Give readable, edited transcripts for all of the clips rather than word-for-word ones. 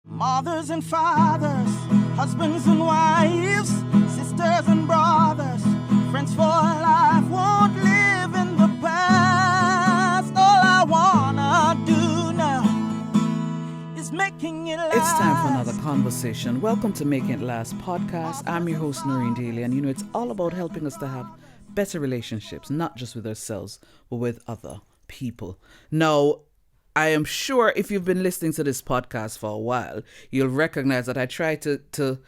Mothers and fathers, husbands and wives, sisters and brothers, friends for life, won't live in the past. All I wanna do now is making it last. It's time for another conversation. Welcome to Making It Last podcast. I'm your host, Noreen Daly, and it's all about helping us to have better relationships, not just with ourselves, but with other people. Now, I am sure if you've been listening to this podcast for a while, you'll recognize that I try to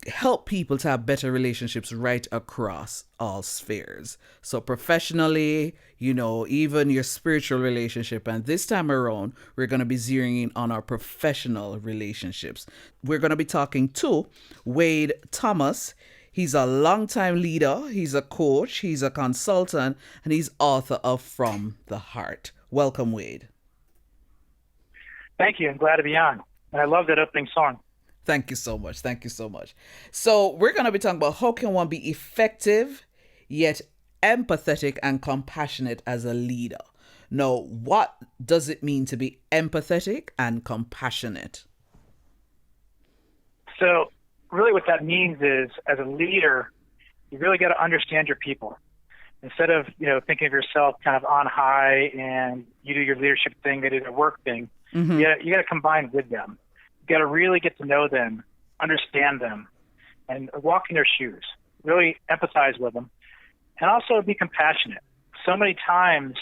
help people to have better relationships right across all spheres. So professionally, even your spiritual relationship. And this time around, we're going to be zeroing in on our professional relationships. We're going to be talking to Wade Thomas. He's a longtime leader. He's a coach. He's a consultant. And he's author of From the Heart. Welcome, Wade. Thank you. I'm glad to be on. And I love that opening song. Thank you so much. Thank you so much. So we're going to be talking about how can one be effective, yet empathetic and compassionate as a leader. Now, what does it mean to be empathetic and compassionate? So really what that means is, as a leader, you really got to understand your people. Instead of, thinking of yourself kind of on high and you do your leadership thing, they do their work thing, you got to combine with them. You got to really get to know them, understand them, and walk in their shoes. Really empathize with them, and also be compassionate. So many times,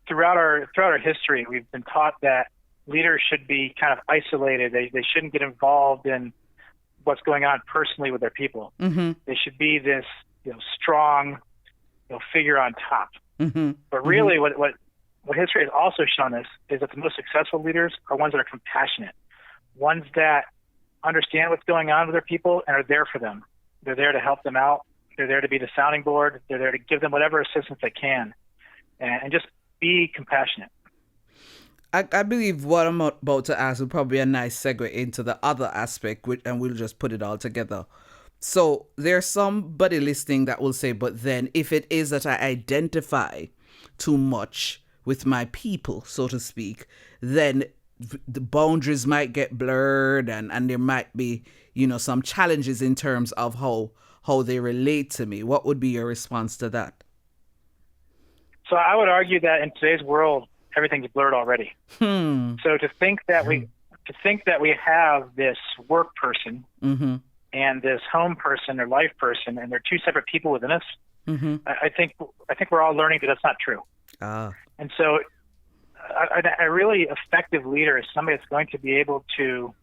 throughout our history, we've been taught that leaders should be kind of isolated. They shouldn't get involved in what's going on personally with their people. Mm-hmm. They should be this strong figure on top. Mm-hmm. But really, what history has also shown us is that the most successful leaders are ones that are compassionate, ones that understand what's going on with their people and are there for them. They're there to help them out. They're there to be the sounding board. They're there to give them whatever assistance they can, and just be compassionate. I believe what I'm about to ask will probably be a nice segue into the other aspect, and we'll just put it all together. So there's somebody listening that will say, but then if it is that I identify too much with my people, so to speak, then the boundaries might get blurred and there might be, some challenges in terms of how they relate to me. What would be your response to that? So I would argue that in today's world, everything's blurred already. So to think that we have this work person and this home person or life person, and they're two separate people within us, I think we're all learning that that's not true. And so a really effective leader is somebody that's going to be able to,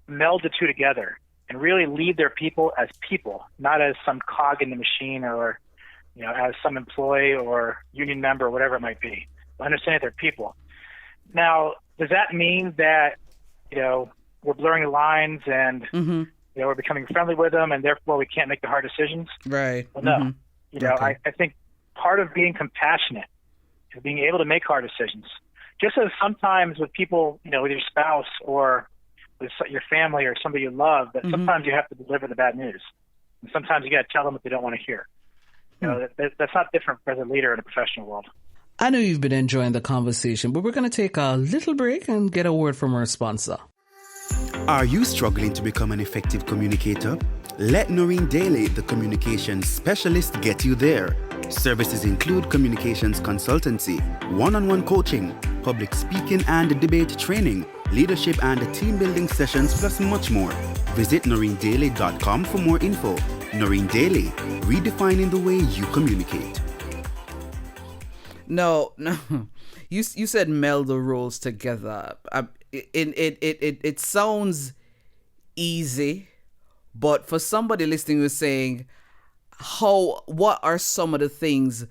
meld the two together and really lead their people as people, not as some cog in the machine or, as some employee or union member or whatever it might be. Understand they're people. Now, does that mean that, we're blurring the lines and, we're becoming friendly with them and therefore we can't make the hard decisions? Right. Well, no. Okay. I think part of being compassionate is being able to make hard decisions. Just as sometimes with people, with your spouse or with your family or somebody you love, that sometimes you have to deliver the bad news. And sometimes you got to tell them what they don't want to hear. That's not different as a leader in a professional world. I know you've been enjoying the conversation, but we're going to take a little break and get a word from our sponsor. Are you struggling to become an effective communicator? Let Noreen Daly, the communications specialist, get you there. Services include communications consultancy, one-on-one coaching, public speaking and debate training, leadership and team building sessions, plus much more. Visit noreendaly.com for more info. Noreen Daly, redefining the way you communicate. No. You said meld the roles together. It sounds easy, but for somebody listening who's saying, what are some of the things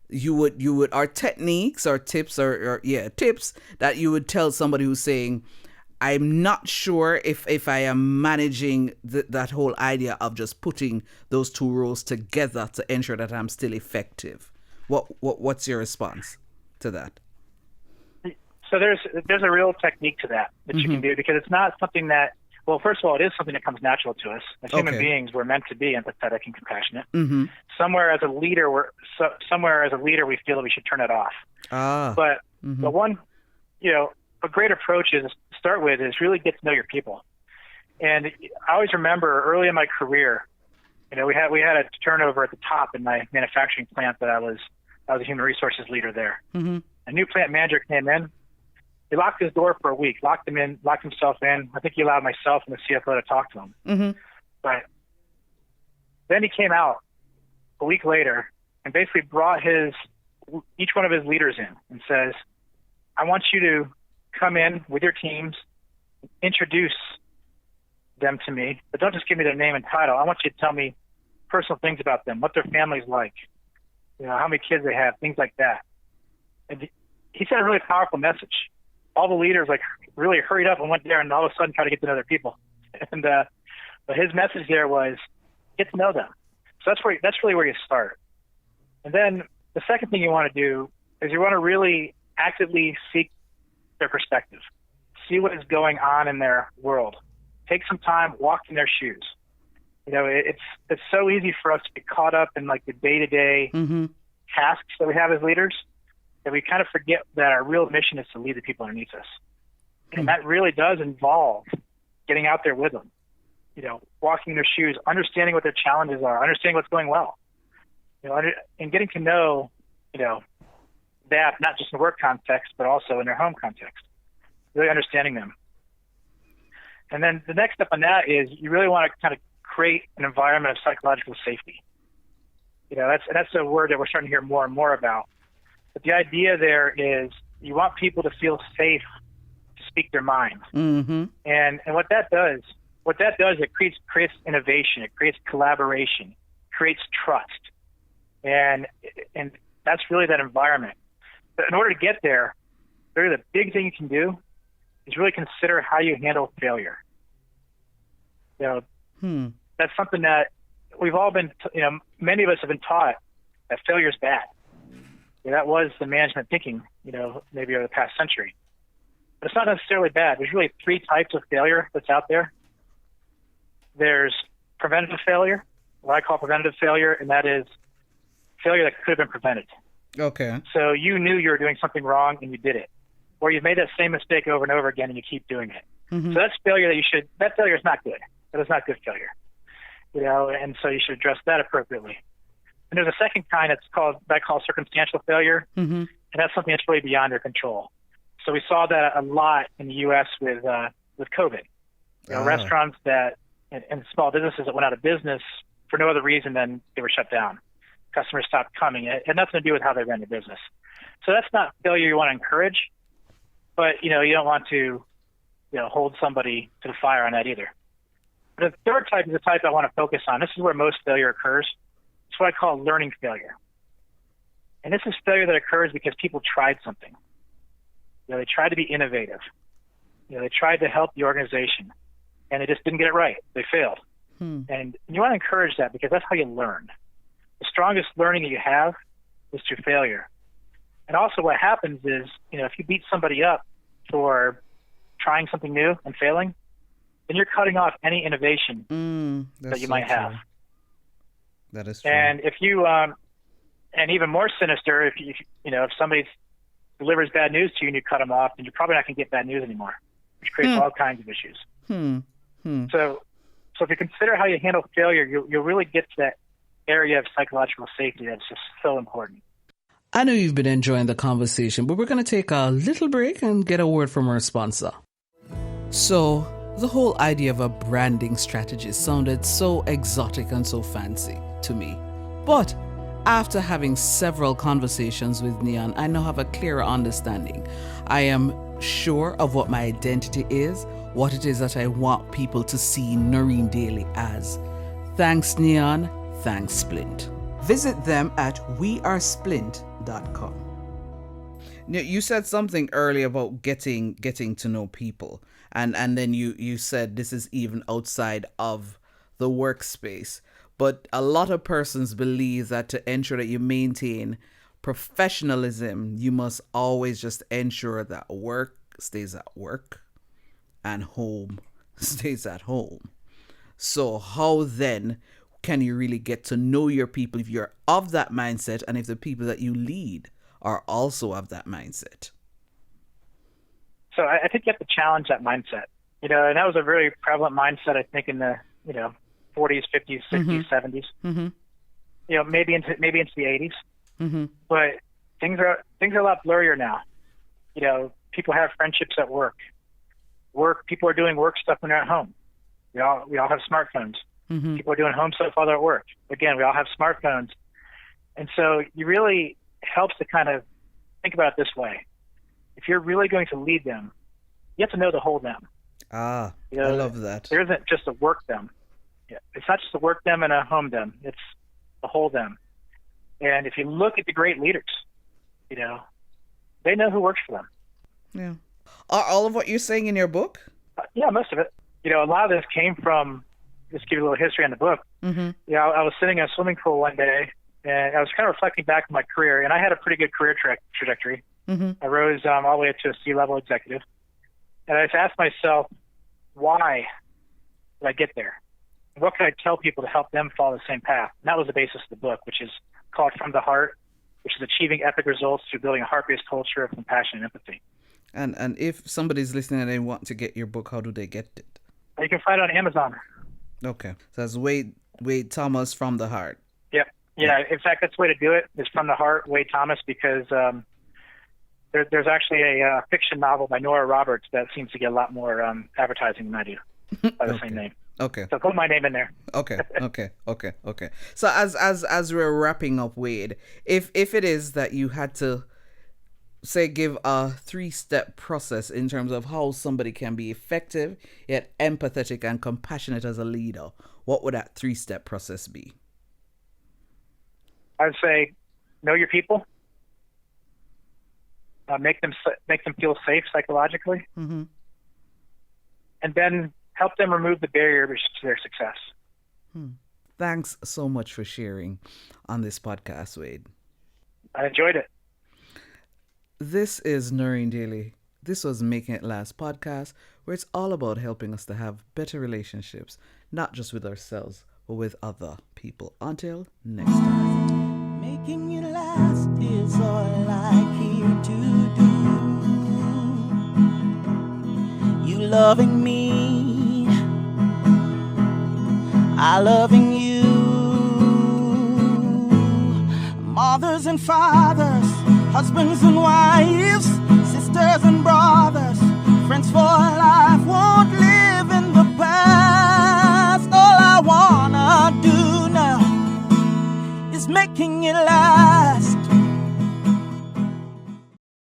you would are techniques or tips or tips that you would tell somebody who's saying, I'm not sure if I am managing that whole idea of just putting those two roles together to ensure that I'm still effective. What's your response to that? So there's a real technique to that you can do, because it's not something that, well, first of all, it is something that comes natural to us. As human beings, we're meant to be empathetic and compassionate. Mm-hmm. Somewhere as a leader, we feel that we should turn it off. But one, a great approach is to start with is really get to know your people. And I always remember early in my career, we had a turnover at the top in my manufacturing plant that I was a human resources leader there. Mm-hmm. A new plant manager came in. He locked his door for a week, locked himself in. I think he allowed myself and the CFO to talk to him. Mm-hmm. But then he came out a week later and basically brought each one of his leaders in and says, I want you to come in with your teams, introduce them to me, but don't just give me their name and title. I want you to tell me personal things about them, what their family's like, how many kids they have, things like that. And he said a really powerful message. All the leaders really hurried up and went there and all of a sudden tried to get to know their people. And but his message there was get to know them. So that's really where you start. And then the second thing you want to do is you want to really actively seek their perspective, see what is going on in their world. Take some time, walk in their shoes. It's so easy for us to get caught up in the day-to-day Mm-hmm. tasks that we have as leaders that we kind of forget that our real mission is to lead the people underneath us. And that really does involve getting out there with them, walking in their shoes, understanding what their challenges are, understanding what's going well, and getting to know, that not just in work context, but also in their home context, really understanding them. And then the next step on that is you really want to kind of create an environment of psychological safety. That's a word that we're starting to hear more and more about. But the idea there is you want people to feel safe to speak their mind. Mm-hmm. And what that does, it creates innovation, it creates collaboration, creates trust. And that's really that environment. But in order to get there, really the big thing you can do is really consider how you handle failure. That's something that we've all been, many of us have been taught that failure is bad. That was the management thinking, maybe over the past century. But it's not necessarily bad. There's really three types of failure that's out there. There's preventative failure, what I call preventative failure, and that is failure that could have been prevented. Okay. So you knew you were doing something wrong and you did it. Or you've made that same mistake over and over again and you keep doing it. Mm-hmm. So that's failure that failure is not good. That is not good failure. And so you should address that appropriately. And there's a second kind that I call circumstantial failure. Mm-hmm. And that's something that's really beyond your control. So we saw that a lot in the U.S. with COVID. Restaurants and small businesses that went out of business for no other reason than they were shut down. Customers stopped coming. It had nothing to do with how they ran their business. So that's not failure you want to encourage, but you don't want to hold somebody to the fire on that either. The third type is the type I want to focus on. This is where most failure occurs. It's what I call learning failure. And this is failure that occurs because people tried something. They tried to be innovative. They tried to help the organization, and they just didn't get it right. They failed. And you want to encourage that because that's how you learn. The strongest learning that you have is through failure. And also what happens is, if you beat somebody up for trying something new and failing, then you're cutting off any innovation that you might have. That is true. And if you, and even more sinister, if somebody delivers bad news to you and you cut them off, then you're probably not going to get bad news anymore, which creates all kinds of issues. So if you consider how you handle failure, you'll really get to that area of psychological safety that's just so important. I know you've been enjoying the conversation, but we're going to take a little break and get a word from our sponsor. So, the whole idea of a branding strategy sounded so exotic and so fancy to me. But after having several conversations with Neon, I now have a clearer understanding. I am sure of what my identity is, what it is that I want people to see Noreen Daly as. Thanks, Neon. Thanks, Splint. Visit them at wearesplint.com. Now, you said something earlier about getting to know people. And then you said this is even outside of the workspace. But a lot of persons believe that to ensure that you maintain professionalism, you must always just ensure that work stays at work and home stays at home. So how then can you really get to know your people if you're of that mindset and if the people that you lead are also of that mindset? So I think you have to challenge that mindset. And that was a very prevalent mindset, I think, in the 40s, 50s, 60s, 70s. Mm-hmm. Maybe into the 80s. Mm-hmm. But things are a lot blurrier now. People have friendships at work. People are doing work stuff when they're at home. We all have smartphones. Mm-hmm. People are doing home stuff while they're at work. Again, we all have smartphones. And so it really helps to kind of think about it this way. If you're really going to lead them, you have to know to hold them. I love that. There isn't just a work them. It's not just a work them and a home them. It's a hold them. And if you look at the great leaders, they know who works for them. Yeah. Are all of what you're saying in your book? Yeah, most of it. A lot of this came from, just to give you a little history on the book. Mm-hmm. I was sitting in a swimming pool one day, and I was kind of reflecting back on my career, and I had a pretty good career trajectory. Mm-hmm. I rose all the way up to a C-level executive. And I just asked myself, why did I get there? What can I tell people to help them follow the same path? And that was the basis of the book, which is called From the Heart, which is achieving epic results through building a heart-based culture of compassion and empathy. And if somebody's listening and they want to get your book, how do they get it? You can find it on Amazon. Okay. So that's Wade Thomas, From the Heart. Yep. Yeah. In fact, that's the way to do it, is From the Heart, Wade Thomas, because there's actually a fiction novel by Nora Roberts that seems to get a lot more advertising than I do by the same name. Okay. So put my name in there. Okay. So as we're wrapping up, Wade, if it is that you had to say give a 3-step process in terms of how somebody can be effective yet empathetic and compassionate as a leader, what would that 3-step process be? I'd say know your people. Make them feel safe psychologically, mm-hmm. and then help them remove the barriers to their success. Thanks so much for sharing on this podcast, Wade. I enjoyed it. This is Noreen Daly. This was Making It Last podcast, where it's all about helping us to have better relationships, not just with ourselves, but with other people. Until next time. Making it last is all I care to do. You loving me, I loving you. Mothers and fathers, husbands and wives,